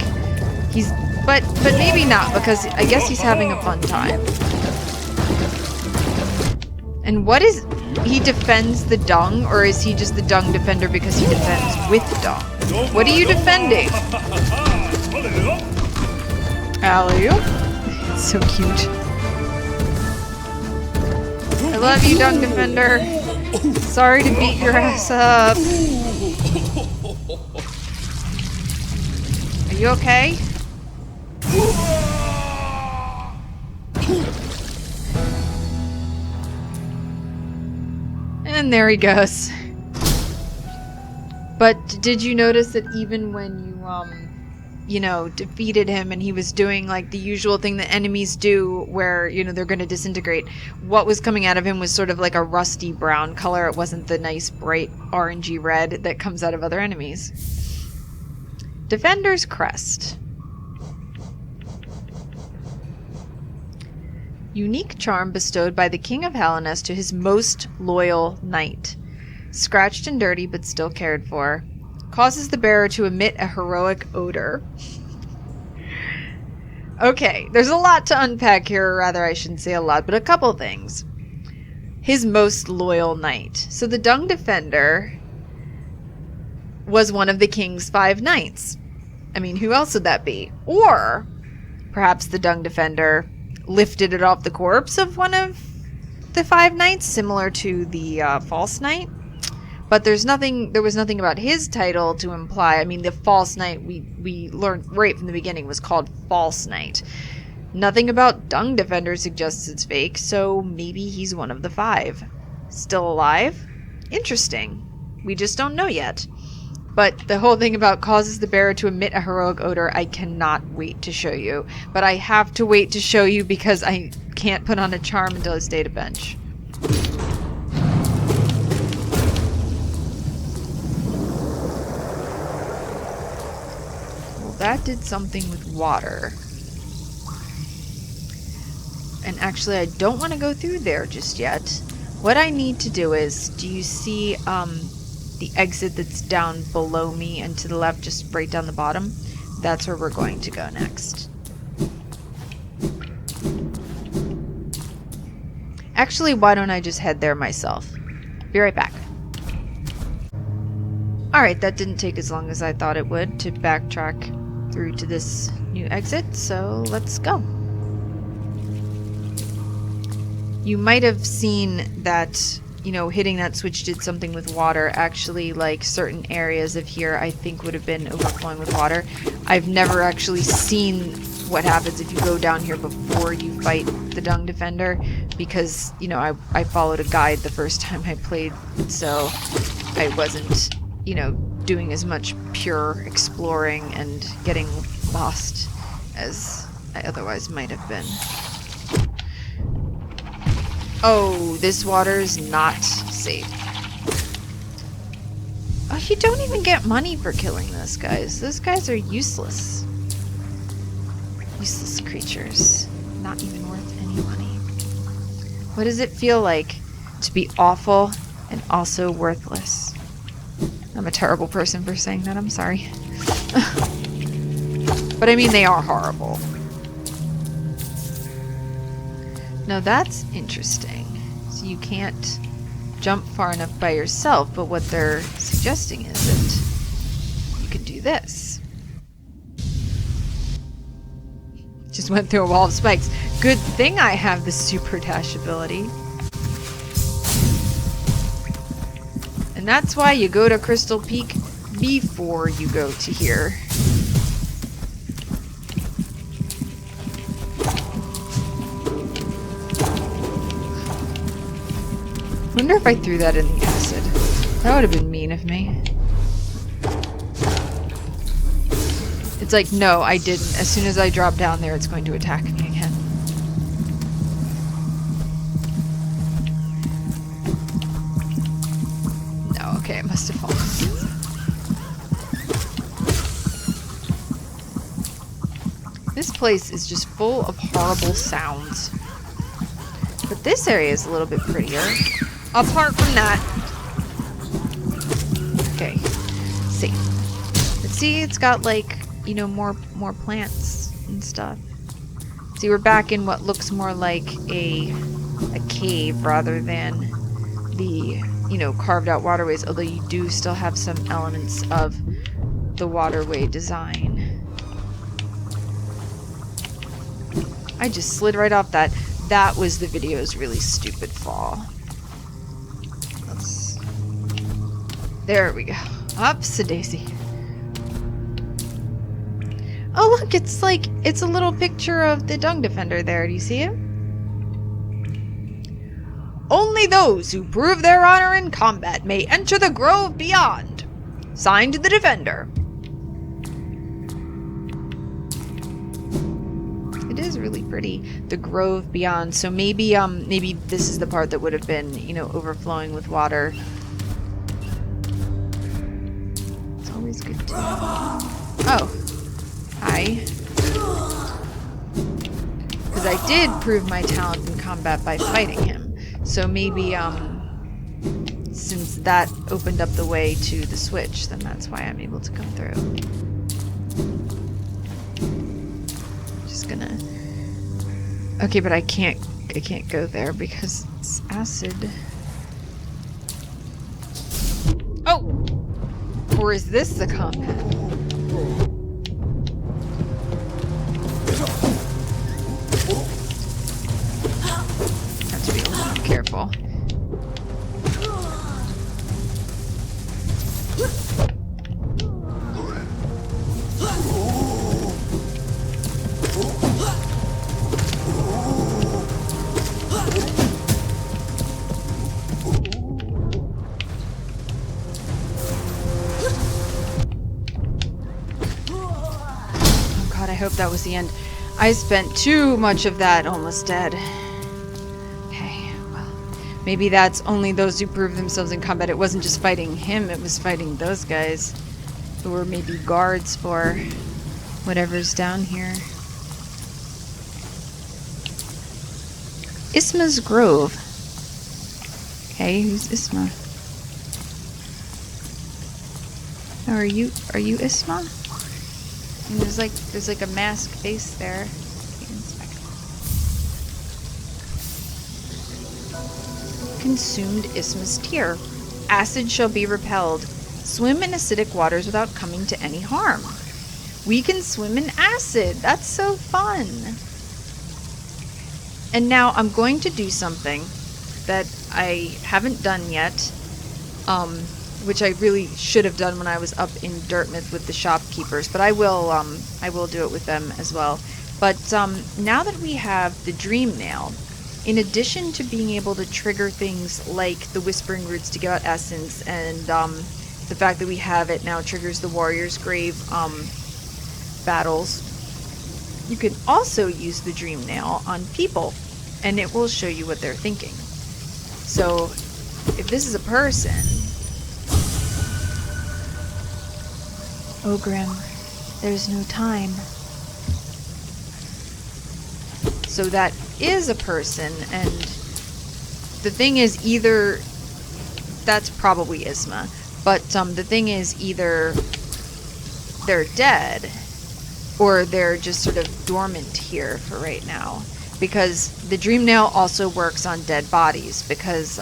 but maybe not, because I guess he's having a fun time. And what is he defends the dung, or is he just the dung defender because he defends with dung? What are you defending? Alley, it's so cute. I love you, dung defender. Sorry to beat your ass up. Are you okay? And there he goes. But did you notice that even when you know, defeated him and he was doing like the usual thing that enemies do where, you know, they're going to disintegrate, what was coming out of him was sort of like a rusty brown color. It wasn't the nice bright orangey red that comes out of other enemies. Defender's Crest. Unique charm bestowed by the King of Hellenes to his most loyal knight. Scratched and dirty, but still cared for. Causes the bearer to emit a heroic odor. Okay, there's a lot to unpack here, or rather I shouldn't say a lot, but a couple things. His most loyal knight. So the Dung Defender was one of the king's 5 knights. I mean, who else would that be? Or perhaps the Dung Defender lifted it off the corpse of one of the 5 knights, similar to the false knight. But there was nothing about his title to imply. I mean, the false knight we learned right from the beginning was called False Knight. Nothing about Dung Defender suggests it's fake, so maybe he's one of the 5. Still alive? Interesting. We just don't know yet. But the whole thing about causes the bearer to emit a heroic odor, I cannot wait to show you. But I have to wait to show you because I can't put on a charm until it's data bench. Well, that did something with water. And actually, I don't want to go through there just yet. What I need to do is, do you see the exit that's down below me and to the left, just right down the bottom? That's where we're going to go next. Actually, why don't I just head there myself? Be right back. Alright, that didn't take as long as I thought it would to backtrack through to this new exit, so let's go. You might have seen that, you know, hitting that switch did something with water. Actually, like, certain areas of here I think would have been overflowing with water. I've never actually seen what happens if you go down here before you fight the Dung Defender, because, you know, I followed a guide the first time I played, so I wasn't, you know, doing as much pure exploring and getting lost as I otherwise might have been. Oh, this water is not safe. Oh, you don't even get money for killing those guys. Those guys are useless. Useless creatures. Not even worth any money. What does it feel like to be awful and also worthless? I'm a terrible person for saying that, I'm sorry. But I mean, they are horrible. Now that's interesting. So you can't jump far enough by yourself, but what they're suggesting is that you can do this. Just went through a wall of spikes. Good thing I have the super dash ability. And that's why you go to Crystal Peak before you go to here. Wonder if I threw that in the acid. That would have been mean of me. It's like, no, I didn't. As soon as I drop down there, it's going to attack me again. No, okay, it must have fallen. This place is just full of horrible sounds. But this area is a little bit prettier. Apart from that. Okay. Safe. Let's see, it's got like, you know, more plants and stuff. See, we're back in what looks more like a cave rather than the, you know, carved out waterways, although you do still have some elements of the waterway design. I just slid right off that. That was the video's really stupid fall. There we go. Upsa-daisy. Oh look, it's like, it's a little picture of the Dung Defender there. Do you see it? Only those who prove their honor in combat may enter the grove beyond. Signed, the Defender. It is really pretty. The grove beyond. So maybe maybe this is the part that would have been, you know, overflowing with water. It's always good to know. Oh. Hi. Because because I did prove my talent in combat by fighting him. So maybe, since that opened up the way to the switch, then that's why I'm able to come through. Just gonna... Okay, but I can't go there because it's acid. Oh! Or is this the combat? Have to be a little more careful. I hope that was the end. I spent too much of that almost dead. Okay, well, maybe that's only those who prove themselves in combat. It wasn't just fighting him, it was fighting those guys who were maybe guards for whatever's down here. Isma's Grove. Okay, who's Isma? Oh, are you Isma? And there's like a mask face there. Consumed Isma's tear. Acid shall be repelled. Swim in acidic waters without coming to any harm. We can swim in acid. That's so fun. And now I'm going to do something that I haven't done yet. Which I really should have done when I was up in Dartmouth with the shopkeepers, but I will do it with them as well. But now that we have the Dream Nail, in addition to being able to trigger things like the Whispering Roots to give out essence, and the fact that we have it now triggers the Warrior's Grave battles, you can also use the Dream Nail on people, and it will show you what they're thinking. So if this is a person... Ogrim, there's no time. So that is a person, and the thing is either... That's probably Isma. But the thing is either they're dead, or they're just sort of dormant here for right now. Because the Dream Nail also works on dead bodies, because,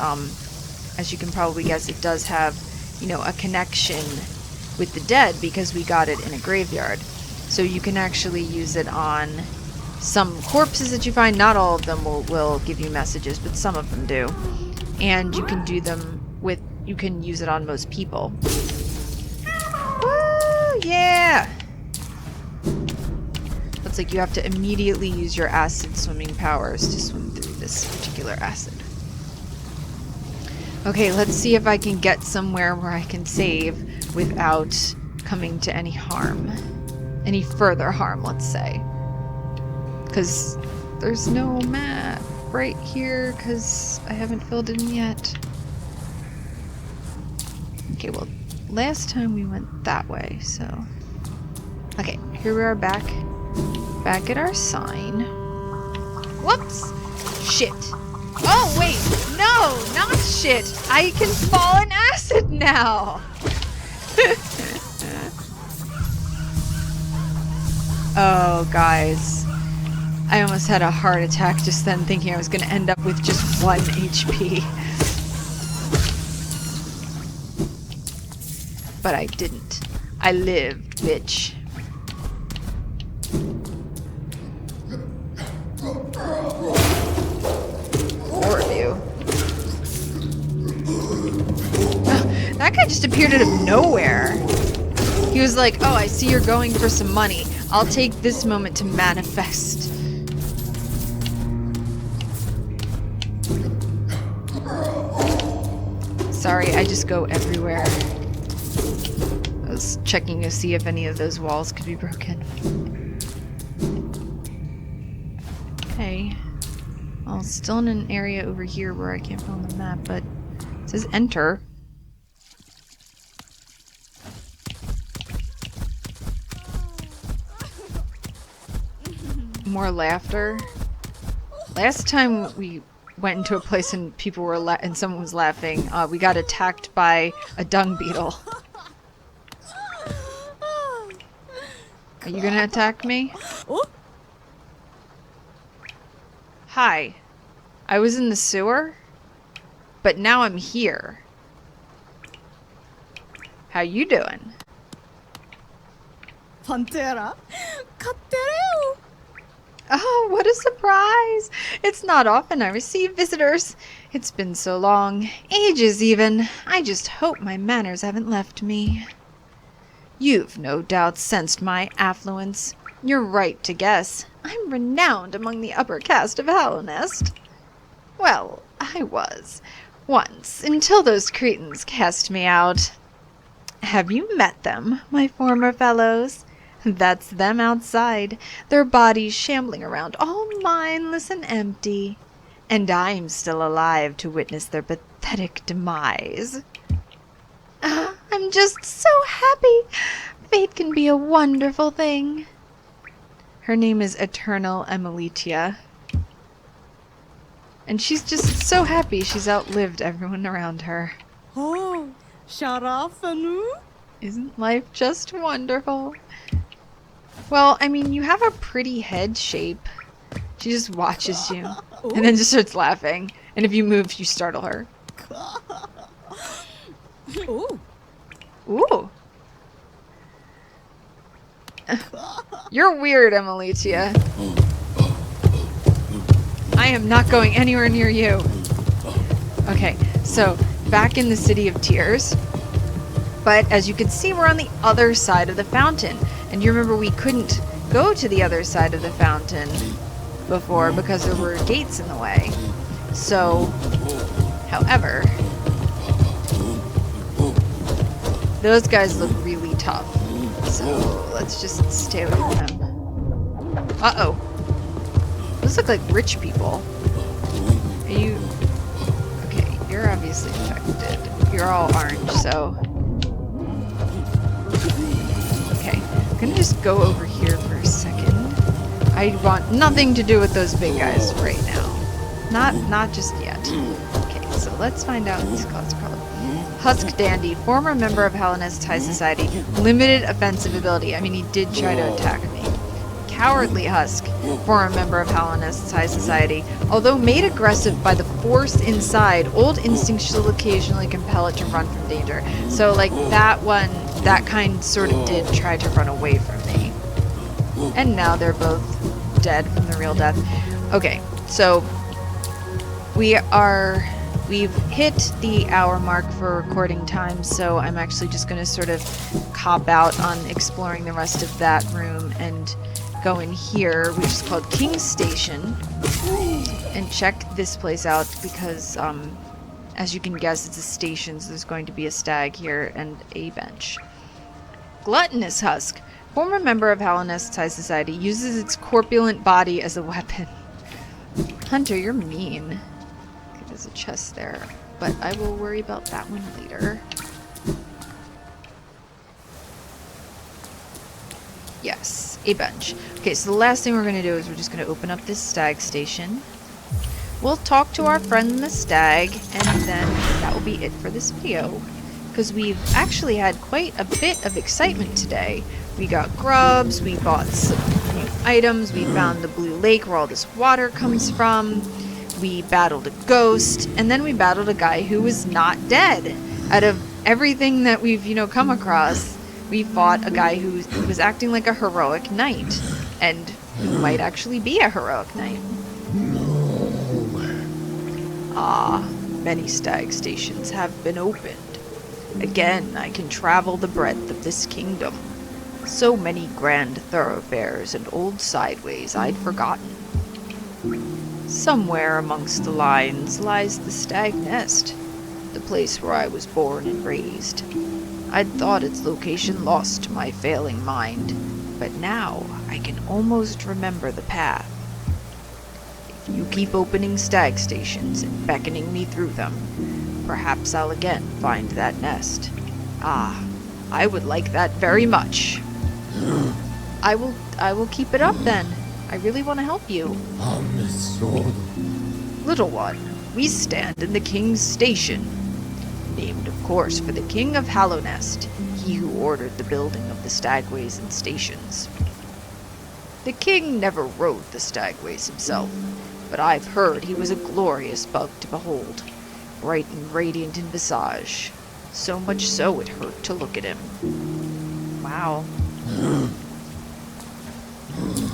as you can probably guess, it does have, you know, a connection with the dead, because we got it in a graveyard. So you can actually use it on some corpses that you find. Not all of them will give you messages, but some of them do. And you can do them with, you can use it on most people. Woo! Yeah! Looks like you have to immediately use your acid swimming powers to swim through this particular acid. Okay, let's see if I can get somewhere where I can save without coming to any harm. Any further harm, let's say. Because there's no map right here, because I haven't filled it in yet. Okay, well, last time we went that way, so... Okay, here we are back at our sign. Whoops! Shit! Oh, wait! No! Not shit! I can fall in acid now! Oh, guys. I almost had a heart attack just then, thinking I was gonna end up with just 1 HP. But I didn't. I lived, bitch. Four of you. That guy just appeared out of nowhere. He was like, oh, I see you're going for some money. I'll take this moment to manifest. Sorry, I just go everywhere. I was checking to see if any of those walls could be broken. Okay. Well, still in an area over here where I can't find the map, but it says enter. More laughter. Last time we went into a place and people were and someone was laughing, we got attacked by a dung beetle. Are you gonna attack me? Oh, Hi. I was in the sewer, but now I'm here. How you doing? Pantera. Kattereo. Oh, what a surprise! It's not often I receive visitors. It's been so long. Ages, even. I just hope my manners haven't left me. You've no doubt sensed my affluence. You're right to guess. I'm renowned among the upper caste of Hallownest. Well, I was. Once, until those cretins cast me out. Have you met them, my former fellows? That's them outside, their bodies shambling around, all mindless and empty. And I'm still alive to witness their pathetic demise. I'm just so happy. Fate can be a wonderful thing. Her name is Eternal Emilitia. And she's just so happy she's outlived everyone around her. Oh, Sharafanu. Isn't life just wonderful? Well, I mean, you have a pretty head shape. She just watches you and then just starts laughing. And if you move, you startle her. Ooh. Ooh. You're weird, Emilitia. I am not going anywhere near you. Okay, so back in the City of Tears. But as you can see, we're on the other side of the fountain. And you remember we couldn't go to the other side of the fountain before because there were gates in the way. So, however, those guys look really tough. So let's just stay away from them. Uh-oh. Those look like rich people. Are you... Okay, you're obviously infected. You're all orange, so... Okay, I'm gonna just go over here for a second. I want nothing to do with those big guys right now. Not just yet. Okay, so let's find out what these claws are called. Husk Dandy, former member of Hallownest High Society. Limited offensive ability. I mean, he did try to attack me. Cowardly Husk, former member of Hallownest High Society. Although made aggressive by the force inside, old instincts still occasionally compel it to run from danger. So, like, that one, that kind sort of did try to run away from me. And now they're both dead from the real death. Okay, so we've hit the hour mark for recording time, so I'm actually just going to sort of cop out on exploring the rest of that room and go in here, which is called King's Station, and check this place out because, as you can guess, it's a station, so there's going to be a stag here and a bench. Gluttonous Husk, former member of Hallownest High Society, uses its corpulent body as a weapon. Hunter, you're mean. Okay, there's a chest there, but I will worry about that one later. Yes, a bench. Okay, so the last thing we're going to do is we're just going to open up this stag station. We'll talk to our friend the stag, and then that will be it for this video. Because we've actually had quite a bit of excitement today. We got grubs, we bought some new items, we found the blue lake where all this water comes from, we battled a ghost, and then we battled a guy who was not dead. Out of everything that we've, come across, we fought a guy who was acting like a heroic knight, and who might actually be a heroic knight. Ah, many stag stations have been opened. Again, I can travel the breadth of this kingdom. So many grand thoroughfares and old sideways I'd forgotten. Somewhere amongst the lines lies the stag nest, the place where I was born and raised. I'd thought its location lost to my failing mind, but now I can almost remember the path. If you keep opening stag stations and beckoning me through them, perhaps I'll again find that nest. Ah, I would like that very much. I will keep it up then. I really want to help you. Little one, we stand in the king's station. Named, of course, for the king of Hallownest, he who ordered the building of the stagways and stations. The king never rode the stagways himself, but I've heard he was a glorious bug to behold, bright and radiant in visage, so much so it hurt to look at him. Wow.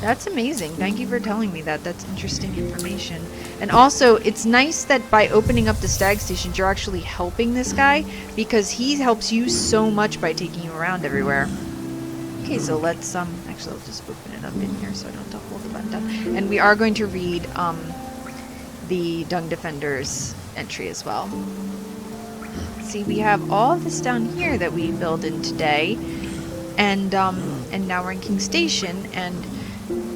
That's amazing. Thank you for telling me that. That's interesting information. And also, it's nice that by opening up the stag stations, you're actually helping this guy, because he helps you so much by taking you around everywhere. Okay, so let's, actually I'll just open it up in here so I don't have to hold the button down. And we are going to read, the Dung Defender's entry as well. See, we have all of this down here that we built in today, and now we're in King Station, and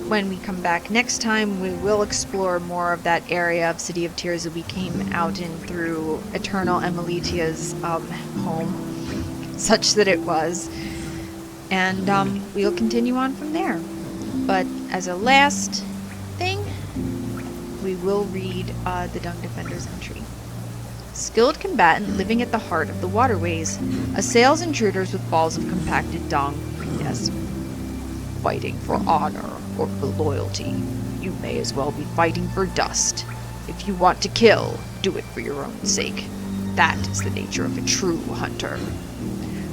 when we come back next time, we will explore more of that area of City of Tears that we came out in through Eternal Emelitia's home, such that it was, and we'll continue on from there. But as a last thing, we will read the Dung Defender's entry. Skilled combatant living at the heart of the waterways, assails intruders with balls of compacted dung. Yes. Fighting for honor or for loyalty, you may as well be fighting for dust. If you want to kill, do it for your own sake. That is the nature of a true hunter.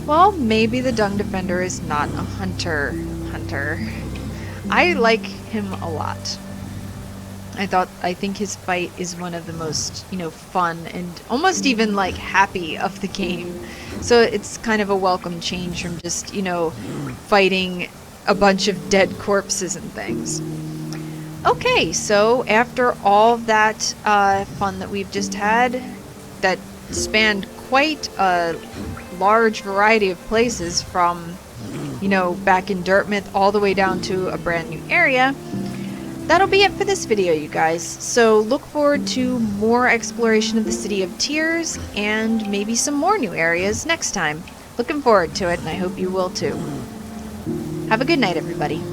Well, maybe the Dung Defender is not a hunter. I like him a lot. I think his fight is one of the most, fun and almost even like happy of the game. So it's kind of a welcome change from just, fighting a bunch of dead corpses and things. Okay, so after all that fun that we've just had, that spanned quite a large variety of places from, back in Dirtmouth all the way down to a brand new area, that'll be it for this video, you guys. So look forward to more exploration of the City of Tears and maybe some more new areas next time. Looking forward to it, and I hope you will too. Have a good night, everybody.